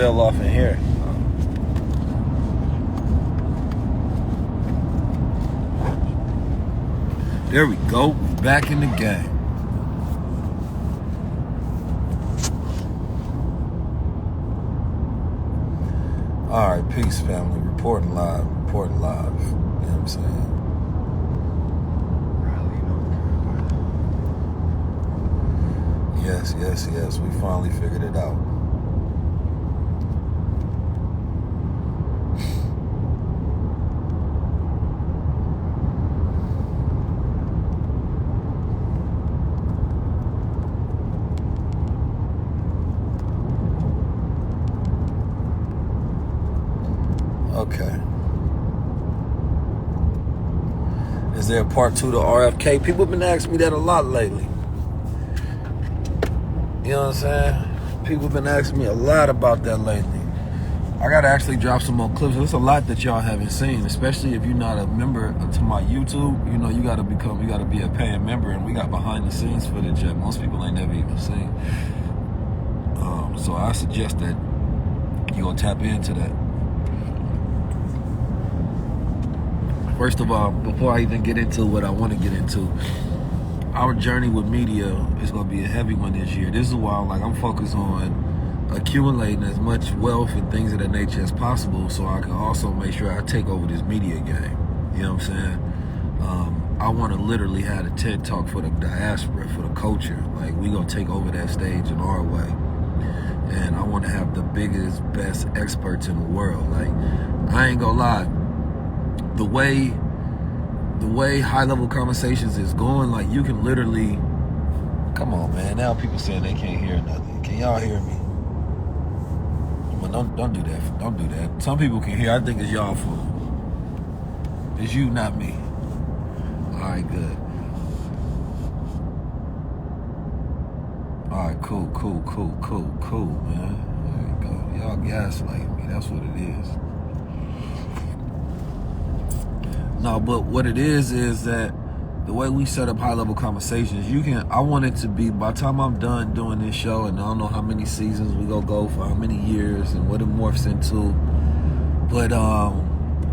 fell off in here. There we go. Back in the game. All right, peace, family. Reporting live. You know what I'm saying? Yes. We finally figured it out. Okay. Is there a part 2 to RFK? People have been asking me that a lot lately. You know what I'm saying? People have been asking me a lot about that lately. I gotta actually drop some more clips. There's a lot that y'all haven't seen, especially if you're not a member to my YouTube. You know, you gotta be a paying member, and we got behind the scenes footage that most people ain't never even seen. So I suggest that you gonna tap into that. First of all, before I even get into what I want to get into, our journey with media is going to be a heavy one this year. This is why I'm focused on accumulating as much wealth and things of that nature as possible, so I can also make sure I take over this media game. You know what I'm saying? I want to literally have a TED Talk for the diaspora, for the culture. Like, we going to take over that stage in our way. And I want to have the biggest, best experts in the world. Like, I ain't going to lie. The way high-level conversations is going, like, you can literally, come on, man. Now people saying they can't hear nothing. Can y'all hear me? Well, don't do that. Don't do that. Some people can hear. I think it's y'all fault. It's you, not me. All right, good. All right, cool, man. There you go. Y'all gaslighting me. That's what it is. No, but what it is that the way we set up high-level conversations, I want it to be, by the time I'm done doing this show, and I don't know how many seasons we gonna go for, how many years, and what it morphs into, but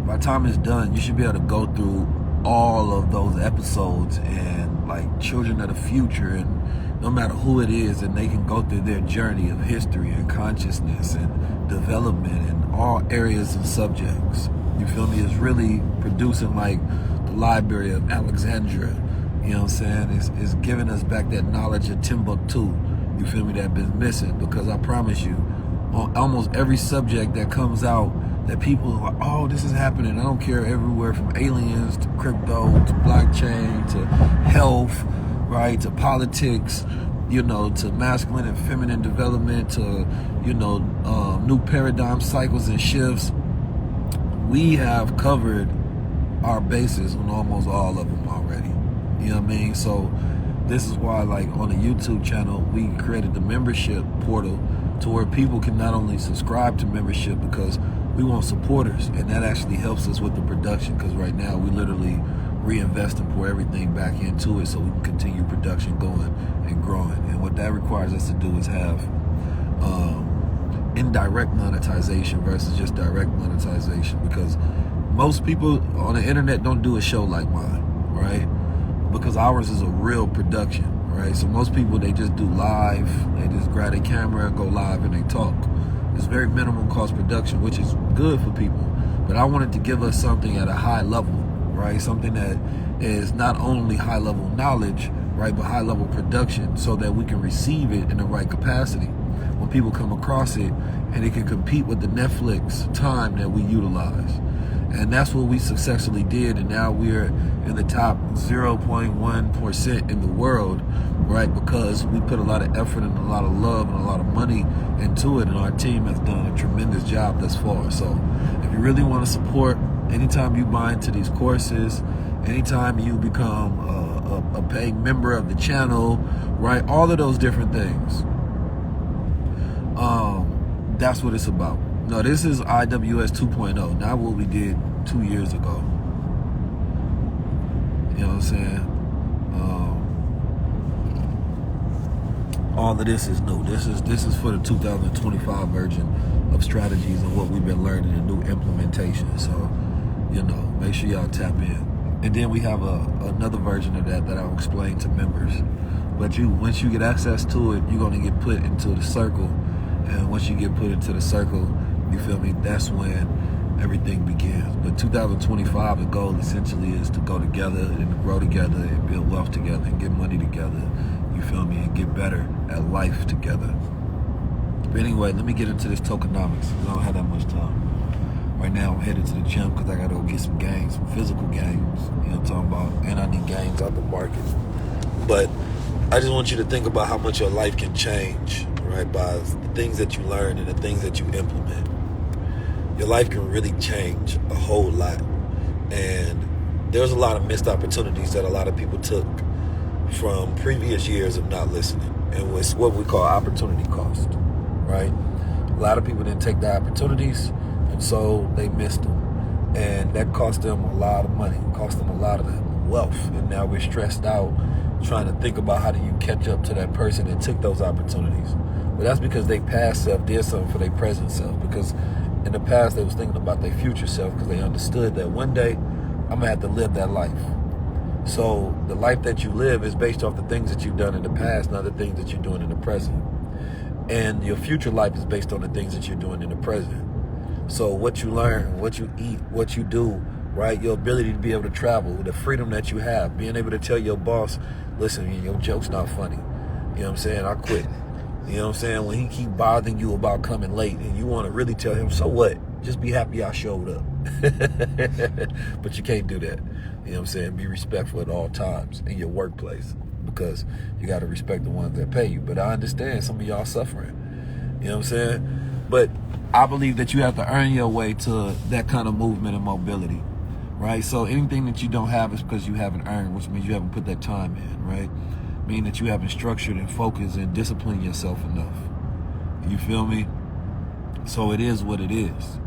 by the time it's done, you should be able to go through all of those episodes and, like, children of the future, and no matter who it is, and they can go through their journey of history and consciousness and development in all areas and subjects. You feel me? It's really producing like the Library of Alexandria. You know what I'm saying? It's giving us back that knowledge of Timbuktu. You feel me? That been missing, because I promise you, on almost every subject that comes out, that people are like, oh, this is happening. I don't care, everywhere from aliens to crypto to blockchain to health, right, to politics, you know, to masculine and feminine development, to, you know, new paradigm cycles and shifts. We have covered our bases on almost all of them already. You know what I mean? So this is why, like, on the YouTube channel, we created the membership portal to where people can not only subscribe to membership, because we want supporters, and that actually helps us with the production, because right now we literally reinvest and pour everything back into it so we can continue production going and growing. And what that requires us to do is have indirect monetization versus just direct monetization, because most people on the internet don't do a show like mine, right? Because ours is a real production, right? So most people, they just do live, they just grab a camera, go live, and they talk. It's very minimum cost production, which is good for people, but I wanted to give us something at a high level, right? Something that is not only high level knowledge, right, but high level production, so that we can receive it in the right capacity when people come across it, and it can compete with the Netflix time that we utilize. And that's what we successfully did, and now we're in the top 0.1% in the world, right, because we put a lot of effort and a lot of love and a lot of money into it, and our team has done a tremendous job thus far. So if you really want to support, anytime you buy into these courses, anytime you become a paying member of the channel, right, all of those different things, that's what it's about. No, this is IWS 2.0, not what we did 2 years ago. You know what I'm saying? All of this is new. This is for the 2025 version of of strategies and what we've been learning and new implementation. So, make sure y'all tap in. And then we have another version of that I'll explain to members. But once you get access to it, you're going to get put into the circle. And once you get put into the circle, you feel me, that's when everything begins. But 2025, the goal essentially is to go together and grow together and build wealth together and get money together, you feel me, and get better at life together. But anyway, let me get into this tokenomics. I don't have that much time. Right now, I'm headed to the gym because I got to go get some gains, some physical gains. You know what I'm talking about? And I need gains out the market. But I just want you to think about how much your life can change, right, by the things that you learn and the things that you implement. Your life can really change a whole lot. And there's a lot of missed opportunities that a lot of people took from previous years of not listening. And it's what we call opportunity cost, right? A lot of people didn't take the opportunities, and so they missed them. And that cost them a lot of money, cost them a lot of wealth. And now we're stressed out trying to think about how do you catch up to that person that took those opportunities. But that's because they past self did something for their present self. Because in the past, they was thinking about their future self because they understood that one day I'm going to have to live that life. So the life that you live is based off the things that you've done in the past, not the things that you're doing in the present. And your future life is based on the things that you're doing in the present. So what you learn, what you eat, what you do, right? Your ability to be able to travel, the freedom that you have, being able to tell your boss, listen, your joke's not funny. You know what I'm saying? I quit. You know what I'm saying? When he keep bothering you about coming late and you want to really tell him, so what? Just be happy I showed up. But you can't do that. You know what I'm saying? Be respectful at all times in your workplace because you got to respect the ones that pay you. But I understand some of y'all suffering. You know what I'm saying? But I believe that you have to earn your way to that kind of movement and mobility, right? So anything that you don't have is because you haven't earned, which means you haven't put that time in, right? Meaning that you haven't structured and focused and disciplined yourself enough. You feel me? So it is what it is.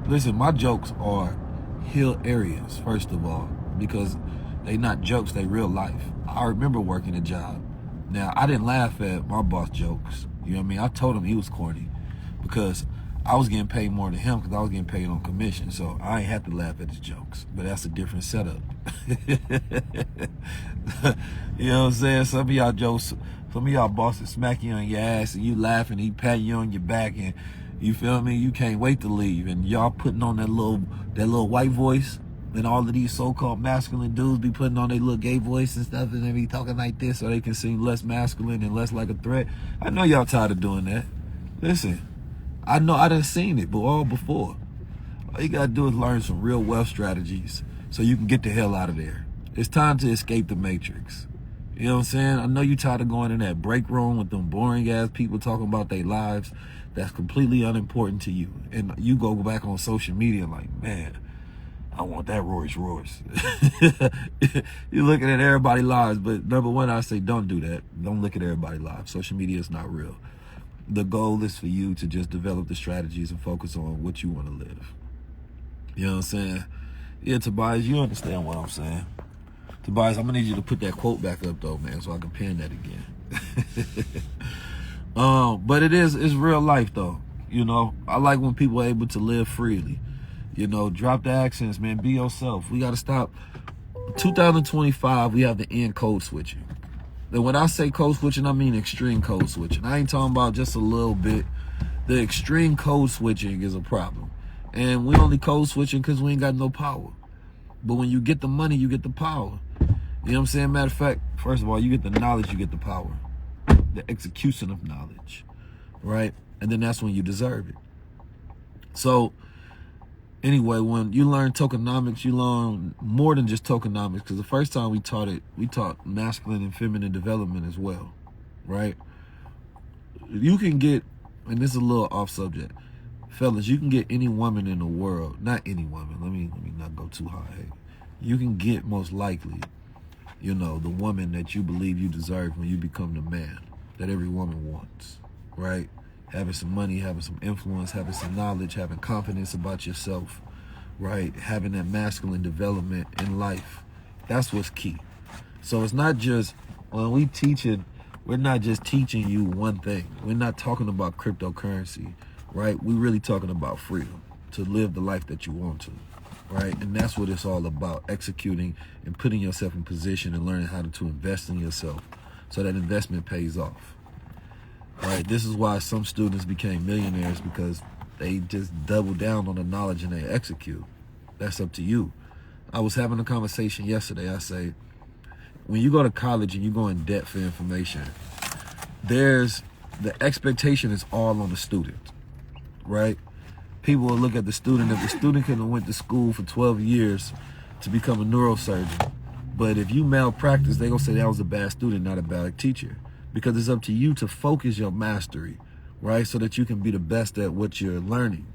Listen, my jokes are hilarious, first of all, because they not jokes, they real life. I remember working a job. Now, I didn't laugh at my boss jokes. You know what I mean? I told him he was corny because I was getting paid more than him because I was getting paid on commission. So I ain't have to laugh at his jokes. But that's a different setup. You know what I'm saying? Some of y'all jokes, some of y'all bosses smack you on your ass and you laugh and he pat you on your back and you feel me? You can't wait to leave. And y'all putting on that little white voice. And all of these so-called masculine dudes be putting on their little gay voice and stuff and they be talking like this so they can seem less masculine and less like a threat. I know y'all tired of doing that. Listen, I know I done seen it, but all before. All you gotta do is learn some real wealth strategies so you can get the hell out of there. It's time to escape the matrix. You know what I'm saying? I know you tired of going in that break room with them boring ass people talking about their lives that's completely unimportant to you. And you go back on social media like, man, I want that Rolls Royce. You're looking at everybody's lives, but number one, I say don't do that. Don't look at everybody's lives. Social media is not real. The goal is for you to just develop the strategies and focus on what you want to live. You know what I'm saying? Yeah, Tobias, you understand what I'm saying. Tobias, I'm going to need you to put that quote back up, though, man, so I can pin that again. But it's real life, though. You know, I like when people are able to live freely. You know, drop the accents, man. Be yourself. We got to stop. 2025, we have to end code switching. And when I say code switching, I mean extreme code switching. I ain't talking about just a little bit. The extreme code switching is a problem. And we only code switching because we ain't got no power. But when you get the money, you get the power. You know what I'm saying? Matter of fact, first of all, you get the knowledge, you get the power. The execution of knowledge, right? And then that's when you deserve it. So, anyway, when you learn tokenomics, you learn more than just tokenomics. Because the first time we taught masculine and feminine development as well, right? You can get, and this is a little off subject, fellas, you can get any woman in the world, not any woman, let me not go too high. You can get most likely, you know, the woman that you believe you deserve when you become the man that every woman wants, right? Having some money, having some influence, having some knowledge, having confidence about yourself, right? Having that masculine development in life. That's what's key. So it's not just, when we teaching, we're not just teaching you one thing. We're not talking about cryptocurrency. right? We really talking about freedom to live the life that you want to, right? And that's what it's all about, executing and putting yourself in position and learning how to invest in yourself so that investment pays off, right? This is why some students became millionaires, because they just double down on the knowledge and they execute. That's up to you. I was having a conversation yesterday. I say, when you go to college and you go in debt for information, the expectation is all on the student, right? People will look at the student. If the student could have went to school for 12 years to become a neurosurgeon, but if you malpractice, they're going to say that was a bad student, not a bad teacher, because it's up to you to focus your mastery, right? So that you can be the best at what you're learning,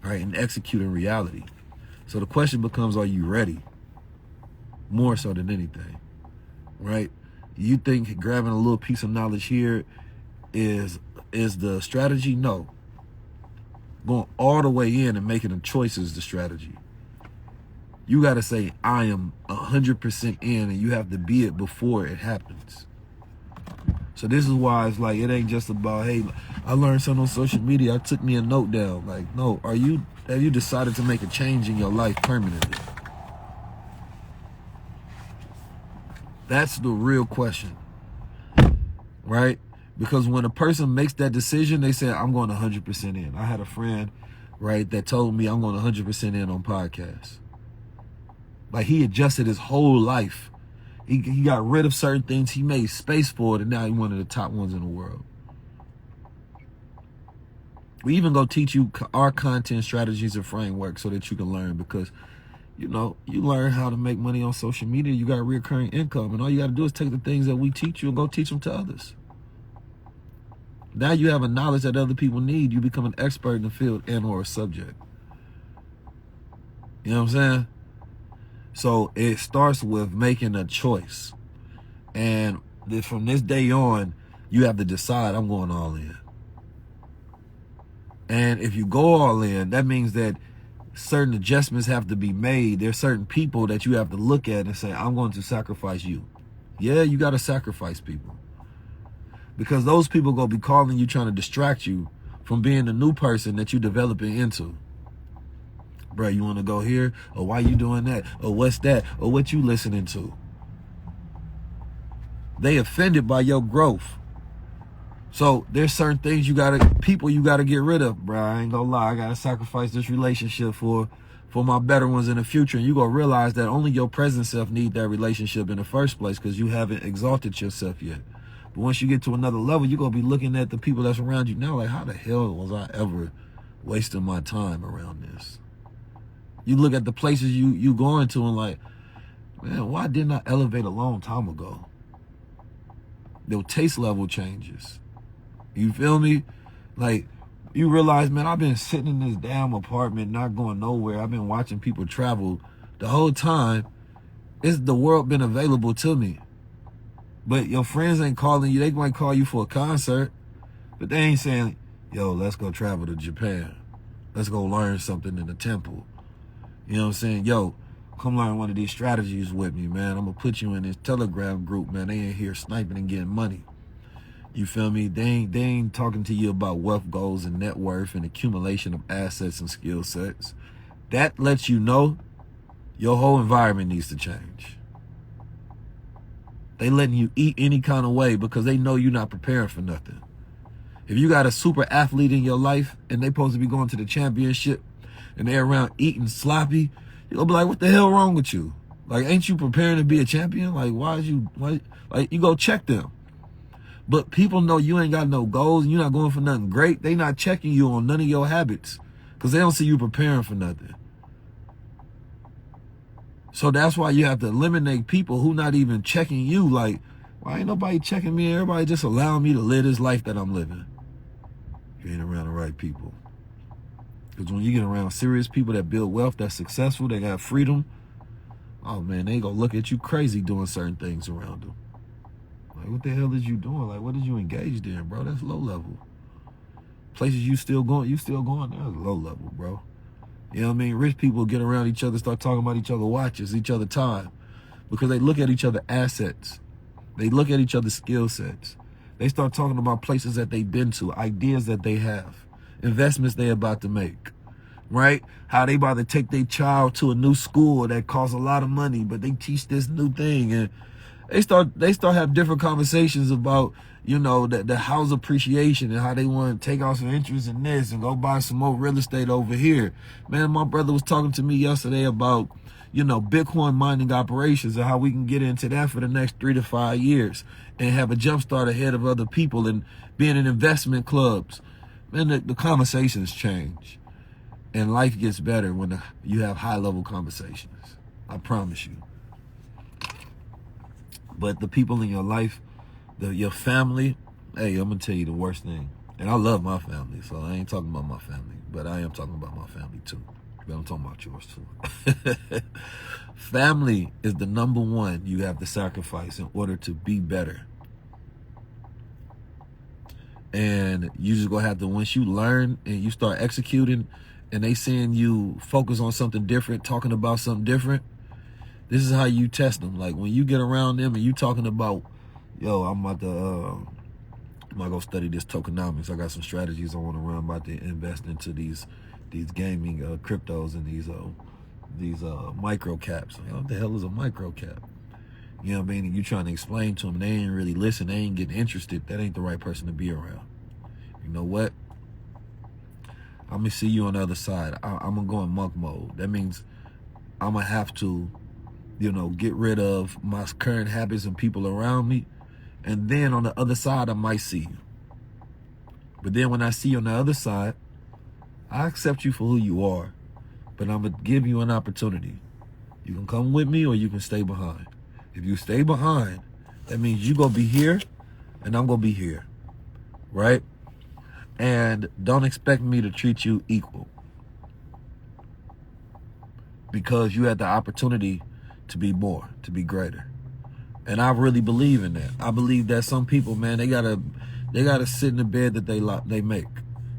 right? And execute in reality. So the question becomes, are you ready? More so than anything, right? You think grabbing a little piece of knowledge here is the strategy? No. Going all the way in and making a choice is the strategy. You got to say, I am 100% in, and you have to be it before it happens. So this is why it's like, it ain't just about, hey, I learned something on social media, I took me a note down. Like, no, have you decided to make a change in your life permanently? That's the real question, right? Because when a person makes that decision, they say, I'm going 100% in. I had a friend, right, that told me I'm going 100% in on podcasts. Like, he adjusted his whole life. He got rid of certain things. He made space for it, and now he's one of the top ones in the world. We even go teach you our content strategies and frameworks so that you can learn, because, you learn how to make money on social media. You got recurring income, and all you got to do is take the things that we teach you and go teach them to others. Now you have a knowledge that other people need. You become an expert in the field and or a subject. You know what I'm saying? So it starts with making a choice. And from this day on, you have to decide, I'm going all in. And if you go all in, that means that certain adjustments have to be made. There's certain people that you have to look at and say, I'm going to sacrifice you. Yeah, you got to sacrifice people. Because those people going to be calling you, trying to distract you from being the new person that you're developing into. Bro, you want to go here? Or why you doing that? Or what's that? Or what you listening to? They offended by your growth. So there's certain things people you gotta get rid of, bro. I ain't gonna lie, I gotta sacrifice this relationship for my better ones in the future. And you gonna realize that only your present self need that relationship in the first place, because you haven't exalted yourself yet. But once you get to another level, you're gonna be looking at the people that's around you now like, how the hell was I ever wasting my time around this? You look at the places you going to and like, man, why didn't I elevate a long time ago? Their taste level changes. You feel me? Like, you realize, man, I've been sitting in this damn apartment, not going nowhere. I've been watching people travel the whole time. The world been available to me. But your friends ain't calling you. They might call you for a concert, but they ain't saying, yo, let's go travel to Japan. Let's go learn something in the temple. You know what I'm saying? Yo, come learn one of these strategies with me, man. I'm going to put you in this Telegram group, man. They ain't here sniping and getting money. You feel me? They ain't talking to you about wealth goals and net worth and accumulation of assets and skill sets. That lets you know your whole environment needs to change. They letting you eat any kind of way because they know you're not preparing for nothing. If you got a super athlete in your life and they supposed to be going to the championship and they're around eating sloppy, you'll be like, what the hell wrong with you? Like, ain't you preparing to be a champion? Like, like, you go check them. But people know you ain't got no goals and you're not going for nothing great. They not checking you on none of your habits because they don't see you preparing for nothing. So that's why you have to eliminate people who not even checking you. Like, why ain't nobody checking me? Everybody just allowing me to live this life that I'm living. You ain't around the right people. Because when you get around serious people that build wealth, that's successful, they got freedom, oh man, they gonna look at you crazy doing certain things around them. Like, what the hell is you doing? Like, what is you engaged in, bro? That's low level. Places you still going, that's low level, bro. You know what I mean? Rich people get around each other, start talking about each other watches, each other time, because they look at each other assets. They look at each other's skill sets. They start talking about places that they've been to, ideas that they have. investments they about to make, right? How they about to take their child to a new school that costs a lot of money, but they teach this new thing, and they start have different conversations about, you know, the house appreciation and how they want to take out some interest in this and go buy some more real estate over here. Man, my brother was talking to me yesterday about, you know, Bitcoin mining operations and how we can get into that for the next 3 to 5 years and have a jump start ahead of other people and being in investment clubs. Man, the conversations change, and life gets better when you have high level conversations. I promise you. But the people in your life, your family, hey, I'm gonna tell you the worst thing. And I love my family, so I ain't talking about my family, but I am talking about my family too. But I'm talking about yours too. Family is the number one you have to sacrifice in order to be better. And you just gonna have to, once you learn and you start executing and they seeing you focus on something different, talking about something different, this is how you test them. Like when you get around them and you talking about, yo, I'm about to go study this tokenomics. I got some strategies I want to run. I'm about to invest into these gaming cryptos and these micro caps. You know, what the hell is a micro cap? You know what I mean? And you trying to explain to them, they ain't really listen. They ain't getting interested. That ain't the right person to be around. You know what? I'm gonna see you on the other side. I'm gonna go in monk mode. That means I'm gonna have to, you know, get rid of my current habits and people around me. And then on the other side, I might see you. But then when I see you on the other side, I accept you for who you are. But I'm going to give you an opportunity. You can come with me or you can stay behind. If you stay behind, that means you're going to be here and I'm going to be here. Right? And don't expect me to treat you equal. Because you had the opportunity to be more, to be greater. And I really believe in that. I believe that some people, man, they gotta sit in the bed that they make.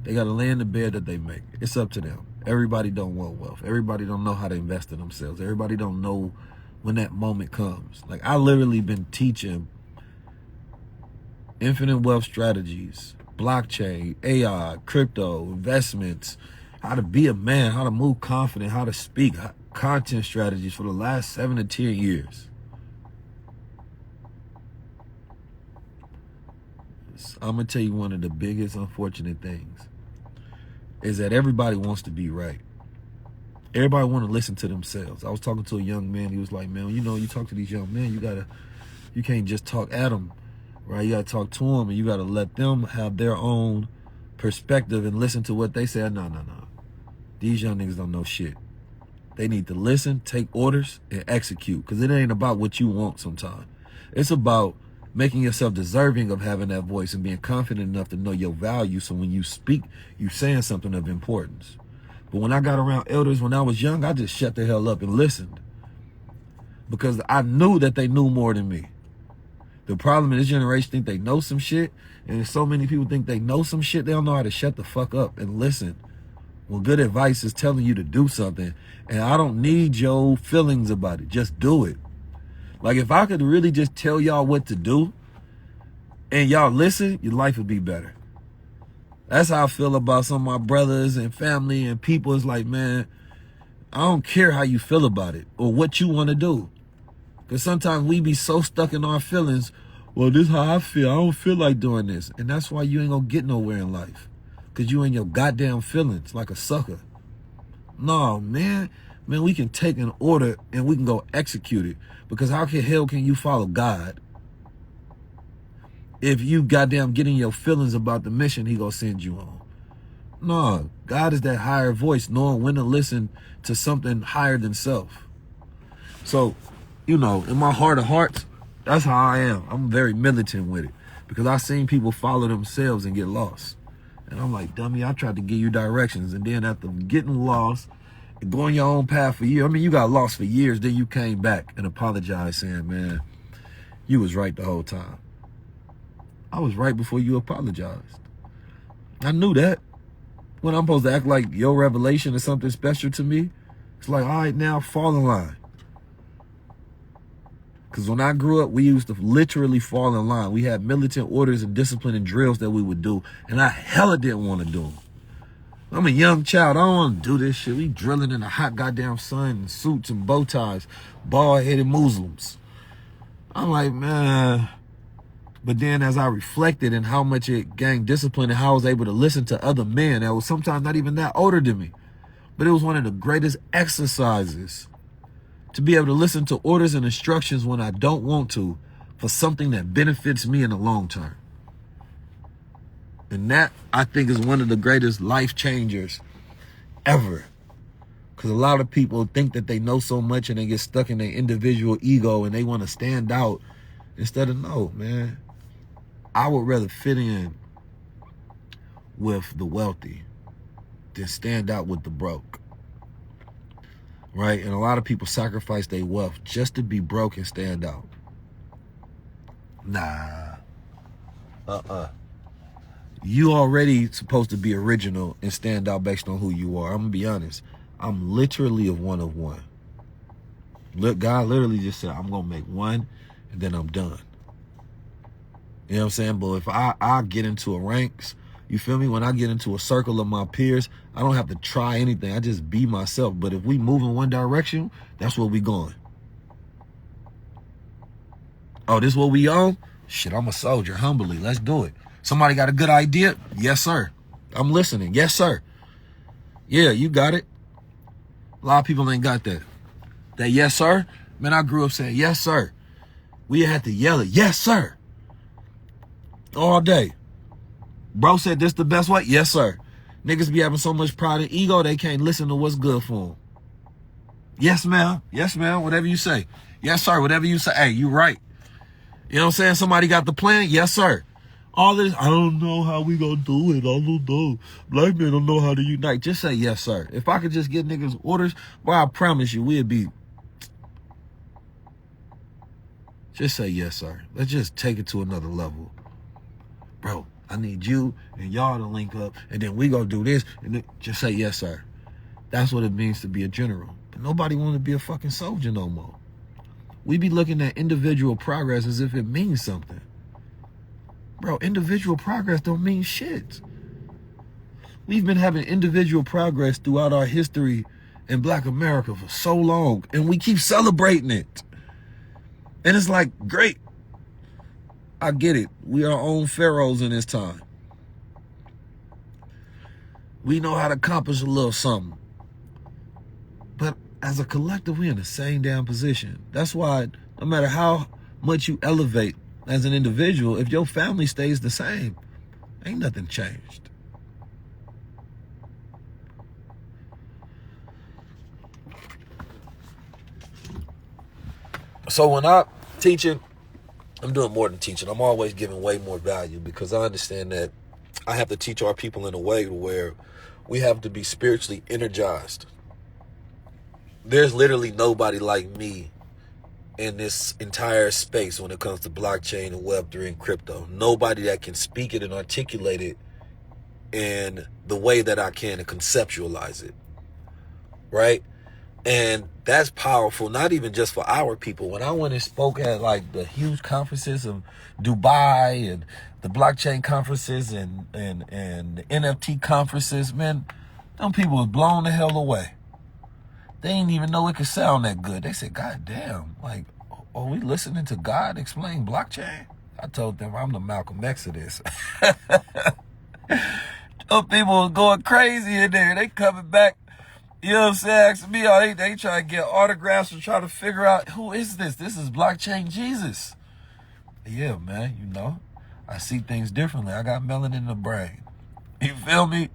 They gotta lay in the bed that they make. It's up to them. Everybody don't want wealth. Everybody don't know how to invest in themselves. Everybody don't know when that moment comes. Like I literally been teaching infinite wealth strategies, blockchain, AI, crypto, investments, how to be a man, how to move confident, how to speak, content strategies for the last 7 to 10 years. I'm going to tell you one of the biggest unfortunate things is that everybody wants to be right. Everybody want to listen to themselves. I was talking to a young man. He was like, man, you know, you talk to these young men, you can't just talk at them, right? You got to talk to them and you got to let them have their own perspective and listen to what they say. No. These young niggas don't know shit. They need to listen, take orders, and execute, because it ain't about what you want sometimes. It's about making yourself deserving of having that voice and being confident enough to know your value, so when you speak, you saying something of importance. But when I got around elders when I was young, I just shut the hell up and listened, because I knew that they knew more than me. The problem in this generation think they know some shit, and so many people think they know some shit, they don't know how to shut the fuck up and listen. When good advice is telling you to do something, and I don't need your feelings about it, just do it. Like if I could really just tell y'all what to do and y'all listen, your life would be better. That's how I feel about some of my brothers and family and people. It's like, man, I don't care how you feel about it or what you want to do. Because sometimes we be so stuck in our feelings. Well, this is how I feel. I don't feel like doing this. And that's why you ain't going to get nowhere in life. Because you in your goddamn feelings like a sucker. No, man, we can take an order and we can go execute it. Because how the hell can you follow God if you goddamn get in your feelings about the mission he gonna send you on? No, God is that higher voice, knowing when to listen to something higher than self. So, you know, in my heart of hearts, that's how I am. I'm very militant with it, because I've seen people follow themselves and get lost. And I'm like, dummy, I tried to give you directions, and then after getting lost, going your own path for years. I mean, you got lost for years, then you came back and apologized saying, man, you was right the whole time. I was right before you apologized. I knew that. When I'm supposed to act like your revelation is something special to me, it's like, all right, now fall in line. Because when I grew up, we used to literally fall in line. We had militant orders and discipline and drills that we would do, and I hella didn't want to do them. I'm a young child. I don't want to do this shit. We drilling in the hot goddamn sun in suits and bow ties, bald-headed Muslims. I'm like, man. But then as I reflected and how much it gained discipline and how I was able to listen to other men that was sometimes not even that older than me. But it was one of the greatest exercises to be able to listen to orders and instructions when I don't want to for something that benefits me in the long term. And that, I think, is one of the greatest life changers ever. Because a lot of people think that they know so much and they get stuck in their individual ego and they want to stand out instead of, no, man. I would rather fit in with the wealthy than stand out with the broke. Right? And a lot of people sacrifice their wealth just to be broke and stand out. Nah. You already supposed to be original and stand out based on who you are. I'm going to be honest. I'm literally a one of one. Look, God literally just said, I'm going to make one and then I'm done. You know what I'm saying? But if I get into a ranks, you feel me? When I get into a circle of my peers, I don't have to try anything. I just be myself. But if we move in one direction, that's where we going. Oh, this what we on? Shit, I'm a soldier, humbly. Let's do it. Somebody got a good idea? Yes, sir. I'm listening. Yes, sir. Yeah, you got it. A lot of people ain't got that. That yes, sir? Man, I grew up saying, yes, sir. We had to yell it, yes, sir. All day. Bro said this the best way? Yes, sir. Niggas be having so much pride and ego, they can't listen to what's good for them. Yes, ma'am. Yes, ma'am. Whatever you say. Yes, sir. Whatever you say. Hey, you right. You know what I'm saying? Somebody got the plan? Yes, sir. All this, I don't know how we gonna do it. I don't know. Black men don't know how to unite. Just say yes, sir. If I could just get niggas orders, well, I promise you, we'd be. Just say yes, sir. Let's just take it to another level. Bro, I need you and y'all to link up, and then we gonna do this, and then just say yes, sir. That's what it means to be a general. But nobody want to be a fucking soldier no more. We be looking at individual progress as if it means something. Bro, individual progress don't mean shit. We've been having individual progress throughout our history in Black America for so long, and we keep celebrating it. And it's like, great. I get it. We are our own pharaohs in this time. We know how to accomplish a little something. But as a collective, we're in the same damn position. That's why no matter how much you elevate as an individual, if your family stays the same, ain't nothing changed. So when I'm teaching, I'm doing more than teaching. I'm always giving way more value because I understand that I have to teach our people in a way where we have to be spiritually energized. There's literally nobody like me in this entire space when it comes to blockchain and Web3 and crypto. Nobody that can speak it and articulate it in the way that I can and conceptualize it, right? And that's powerful, not even just for our people. When I went and spoke at like the huge conferences of Dubai and the blockchain conferences and the NFT conferences, man, them people was blown the hell away. They didn't even know it could sound that good. They said, God damn, like, are we listening to God explain blockchain? I told them I'm the Malcolm X of this. Those people was going crazy in there. They coming back, you know what I'm saying, asking me, they try to get autographs and try to figure out, who is this? This is blockchain Jesus. Yeah, man, you know, I see things differently. I got melanin in the brain. You feel me?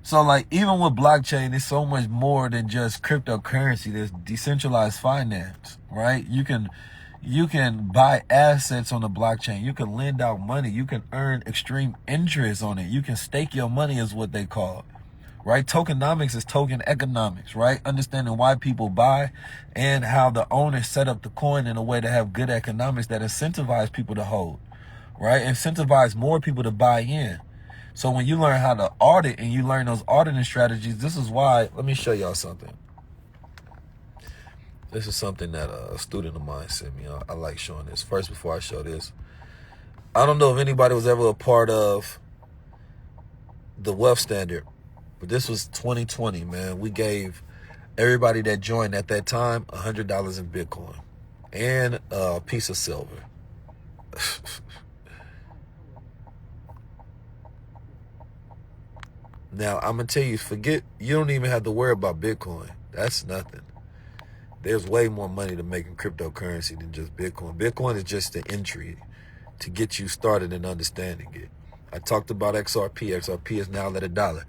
So, like, even with blockchain, it's so much more than just cryptocurrency. There's decentralized finance, right? You can buy assets on the blockchain. You can lend out money. You can earn extreme interest on it. You can stake your money is what they call it, right? Tokenomics is token economics, right? Understanding why people buy and how the owners set up the coin in a way to have good economics that incentivize people to hold, right? Incentivize more people to buy in. So when you learn how to audit and you learn those auditing strategies, this is why, let me show y'all something. This is something that a student of mine sent me. I like showing this. First, before I show this, I don't know if anybody was ever a part of the wealth standard But this was 2020, man. We gave everybody that joined at that time $100 in Bitcoin and a piece of silver. Now, I'm going to tell you, you don't even have to worry about Bitcoin. That's nothing. There's way more money to make in cryptocurrency than just Bitcoin. Bitcoin is just the entry to get you started in understanding it. I talked about XRP. XRP is now at $1.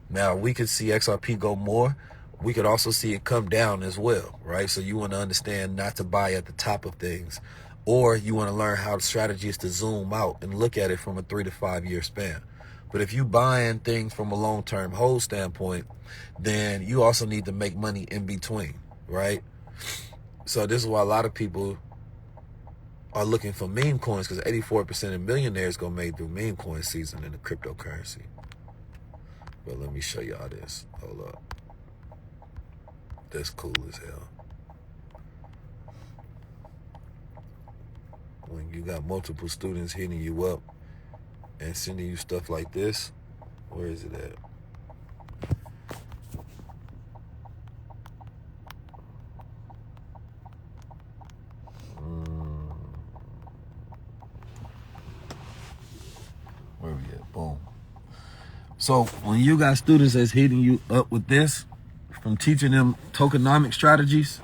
Now, we could see XRP go more. We could also see it come down as well, right? So you want to understand not to buy at the top of things, or you want to learn how the strategy is to zoom out and look at it from a 3 to 5 year span. But if you buying things from a long-term hold standpoint, then you also need to make money in between, right? So this is why a lot of people are looking for meme coins, because 84% of millionaires go made through meme coin season in the cryptocurrency. But let me show y'all this. Hold up. That's cool as hell. When you got multiple students hitting you up and sending you stuff like this, where is it at? Where we at? Boom. So when you got students that's hitting you up with this, from teaching them tokenomics strategies,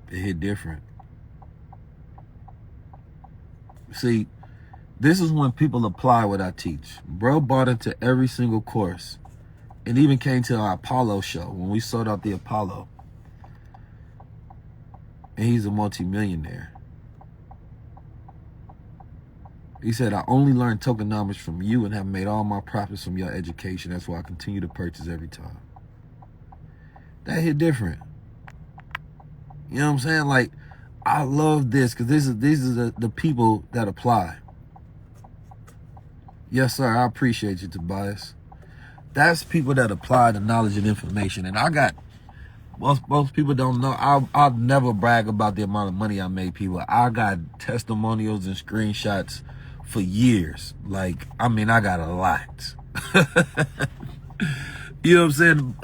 it hit different. See, this is when people apply what I teach. Bro bought into every single course. It even came to our Apollo show when we sold out the Apollo. And he's a multi-millionaire. He said, I only learned tokenomics from you and have made all my profits from your education. That's why I continue to purchase every time. That hit different. You know what I'm saying? Like, I love this because these are the people that apply. Yes, sir. I appreciate you, Tobias. That's people that apply the knowledge and information. And I got, most people don't know, I'll never brag about the amount of money I made people. I got testimonials and screenshots for years. Like, I mean, I got a lot. You know what I'm saying?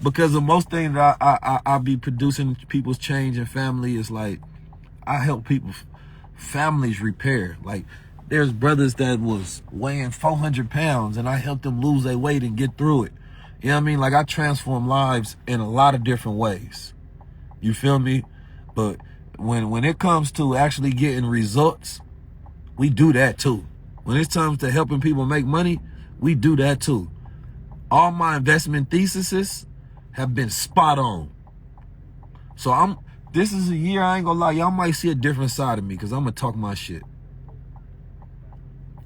Because of most things I be producing people's change and family is like, I help people, families repair. Like, there's brothers that was weighing 400 pounds and I helped them lose their weight and get through it. You know what I mean? Like, I transform lives in a lot of different ways. You feel me? But when it comes to actually getting results, we do that too. When it's time to helping people make money, we do that too. All my investment theses have been spot on. So this is a year, I ain't gonna lie, y'all might see a different side of me because I'm gonna talk my shit.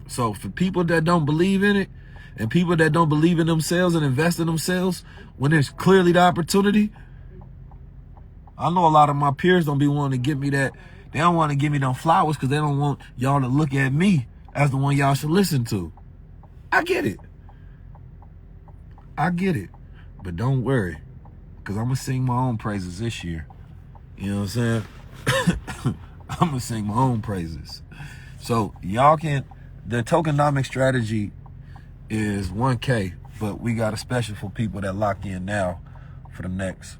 So for people that don't believe in it, and people that don't believe in themselves and invest in themselves, when there's clearly the opportunity, I know a lot of my peers don't be wanting to give me that. They don't want to give me them flowers because they don't want y'all to look at me as the one y'all should listen to. I get it. I get it. But don't worry, because I'm going to sing my own praises this year. You know what I'm saying? I'm going to sing my own praises. So y'all can, the tokenomic strategy is 1K, but we got a special for people that lock in now for the next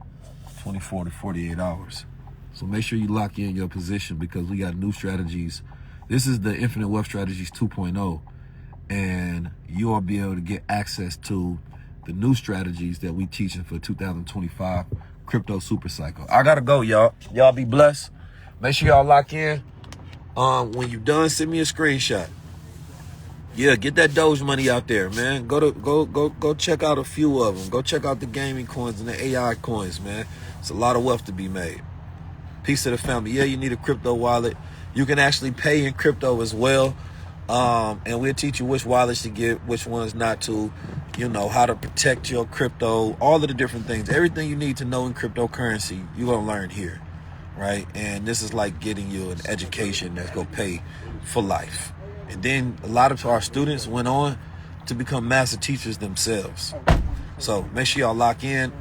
24 to 48 hours. So make sure you lock in your position because we got new strategies. This is the Infinite Wealth Strategies 2.0, and you'll be able to get access to the new strategies that we teaching for 2025 crypto super cycle. I gotta go, y'all. Y'all be blessed. Make sure y'all lock in. When you're done, send me a screenshot. Yeah, get that Doge money out there, man. Go check out a few of them. Go check out the gaming coins and the AI coins, man. It's a lot of wealth to be made. Peace to the family. Yeah, you need a crypto wallet. You can actually pay in crypto as well. And we'll teach you which wallets to get, which ones not to, you know, how to protect your crypto, all of the different things. Everything you need to know in cryptocurrency, you're going to learn here, right? And this is like getting you an education that's going to pay for life. And then a lot of our students went on to become master teachers themselves. So make sure y'all lock in.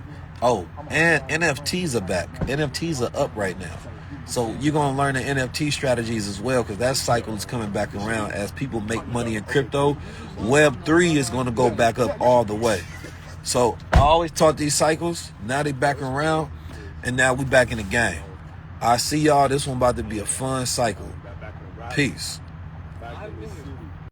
Oh, and NFTs are back. NFTs are up right now. So you're going to learn the NFT strategies as well, because that cycle is coming back around. As people make money in crypto, Web3 is going to go back up all the way. So I always taught these cycles. Now they back around, and now we back in the game. I see y'all. This one about to be a fun cycle. Peace.